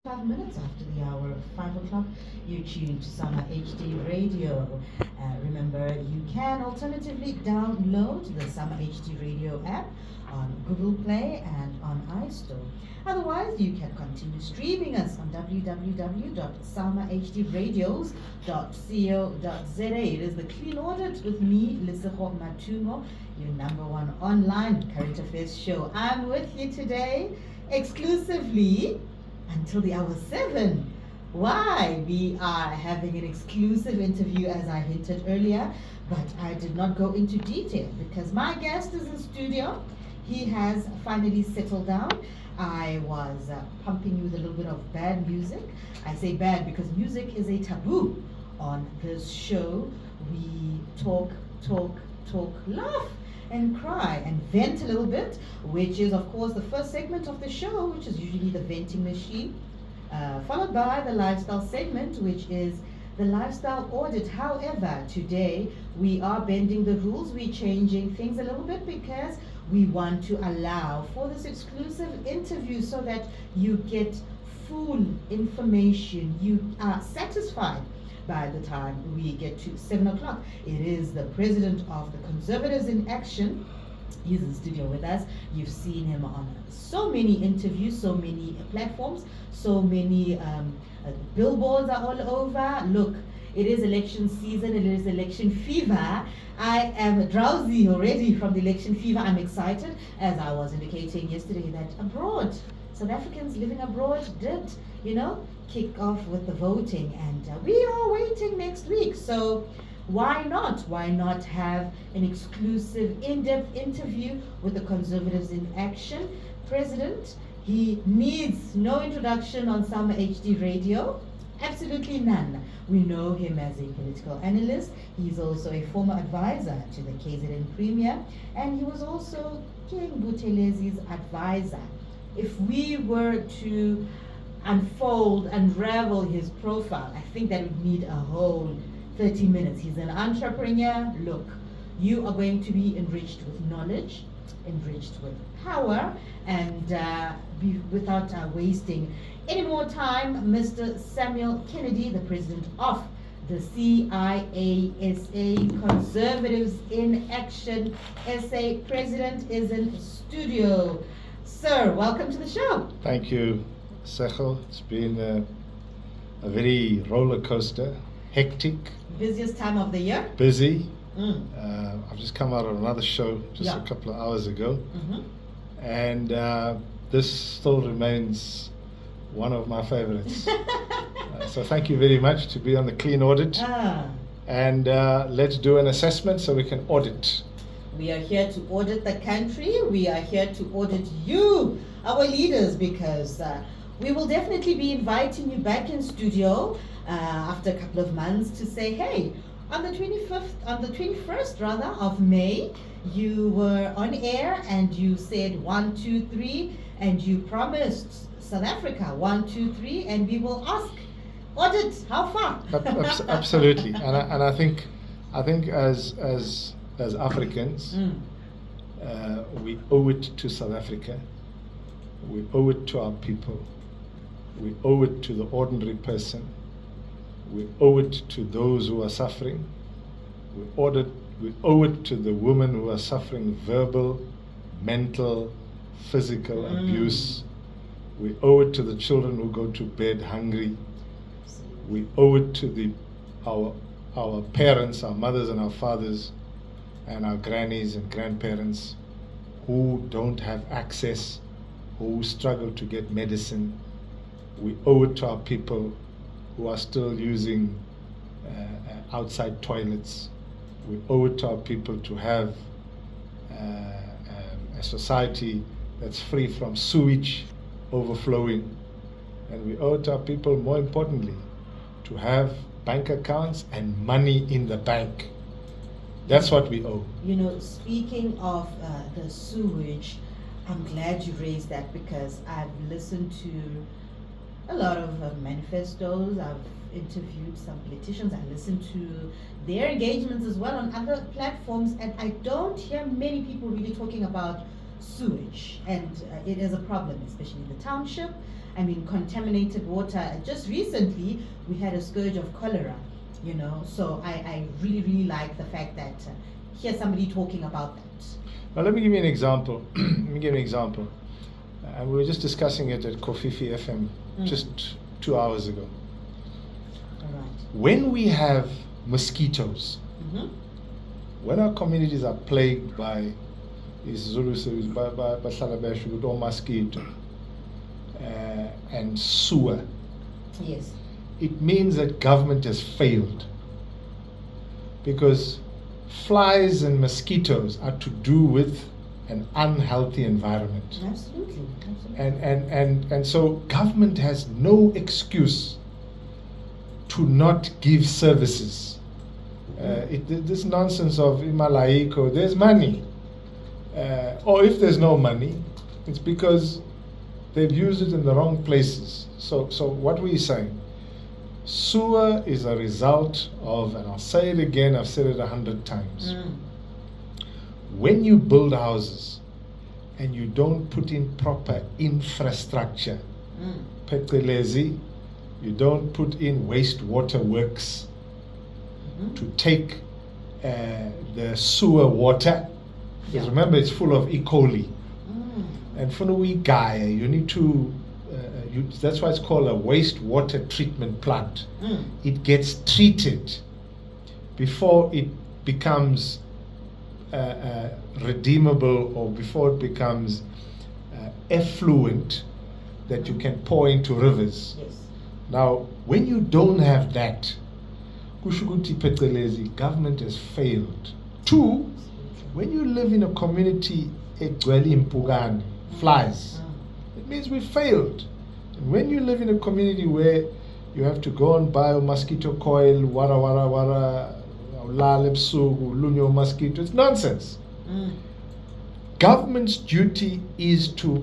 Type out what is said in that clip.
5 minutes after the hour of 5 o'clock, you tune to Sauma HD Radio. Remember, you can alternatively download the Sauma HD Radio app on Google Play and on iStore. Otherwise, you can continue streaming us on www.saumahdradios.co.za. It is the Clean Audit with me, Lesego Matumo, your number one online current affairs show. I'm with you today exclusively until the hour 7. Why? We are having an exclusive interview, as I hinted earlier, but I did not go into detail because my guest is in studio. He has finally settled down. I was pumping you with a little bit of bad music. I say bad because music is a taboo on this show. We talk, laugh, and cry and vent a little bit, which is of course the first segment of the show, which is usually the venting machine, followed by the lifestyle segment, which is the lifestyle audit. However, today we are bending the rules. We're changing things a little bit because we want to allow for this exclusive interview so that you get full information. You are satisfied by the time we get to 7 o'clock. It is the president of the Conservatives in Action. He's in studio with us. You've seen him on so many interviews, so many platforms, so many billboards are all over. Look, it is election season, it is election fever. I am drowsy already from the election fever. I'm excited, as I was indicating yesterday, that abroad, South Africans living abroad did, kick off with the voting, and we are waiting next week. So why not? Why not have an exclusive, in-depth interview with the Conservatives in Action president? He needs no introduction on Sauma HD Radio. Absolutely none. We know him as a political analyst. He's also a former advisor to the KZN Premier, and he was also King Buthelez's advisor. If we were to unravel his profile, I think that would need a whole 30 minutes. He's an entrepreneur. Look, you are going to be enriched with knowledge, enriched with power, and without wasting any more time, Mr. Samuel Kennedy, the president of the CIASA, Conservatives in Action SA president, is in studio. Sir, welcome to the show. Thank you, Sechel. It's been a very roller coaster, hectic. Busiest time of the year? Busy. I've just come out of another show just a couple of hours ago. And this still remains one of my favorites. So thank you very much to be on the Clean Audit. And let's do an assessment so we can audit. We are here to audit the country. We are here to audit you, our leaders, because we will definitely be inviting you back in studio after a couple of months to say, hey, on the 21st of May, you were on air and you said 1, 2, 3, and you promised South Africa 1, 2, 3, and we will ask, audit, how far? Absolutely, and I think as Africans, we owe it to South Africa. We owe it to our people. We owe it to the ordinary person. We owe it to those who are suffering. We owe it to the women who are suffering verbal, mental, physical abuse. We owe it to the children who go to bed hungry. We owe it to our parents, our mothers and our fathers, and our grannies and grandparents who don't have access, who struggle to get medicine. We owe it to our people who are still using outside toilets. We owe it to our people to have a society that's free from sewage overflowing. And we owe it to our people, more importantly, to have bank accounts and money in the bank. That's what we owe. Speaking of the sewage, I'm glad you raised that because I've listened to a lot of manifestos. I've interviewed some politicians. I listened to their engagements as well on other platforms, and I don't hear many people really talking about sewage, and it is a problem, especially in the township. I mean, contaminated water. Just recently, we had a scourge of cholera, you know. So I really, really like the fact that here's somebody talking about that. Now, let me give you an example. And we were just discussing it at Kofifi FM just 2 hours ago. All right. When we have mosquitoes, when our communities are plagued by mosquito and sewer, yes, it means that government has failed, because flies and mosquitoes are to do with an unhealthy environment. Absolutely. And so government has no excuse to not give services. This nonsense of Imalaiko, there's money. Or if there's no money, it's because they've used it in the wrong places. So what were you saying? Sewer is a result of, and I'll say it again, I've said it 100 times. When you build houses and you don't put in proper infrastructure, petelezi, you don't put in wastewater works to take the sewer water, because remember it's full of E. coli. And for the guy, you need to, that's why it's called a wastewater treatment plant. It gets treated before it becomes redeemable, or before it becomes effluent that you can pour into rivers. Yes. Now, when you don't have that, kushukuti petelezi, government has failed. Two, when you live in a community, flies, it means we failed. And when you live in a community where you have to go and buy a mosquito coil, lunyo mosquito, it's nonsense. Government's duty is to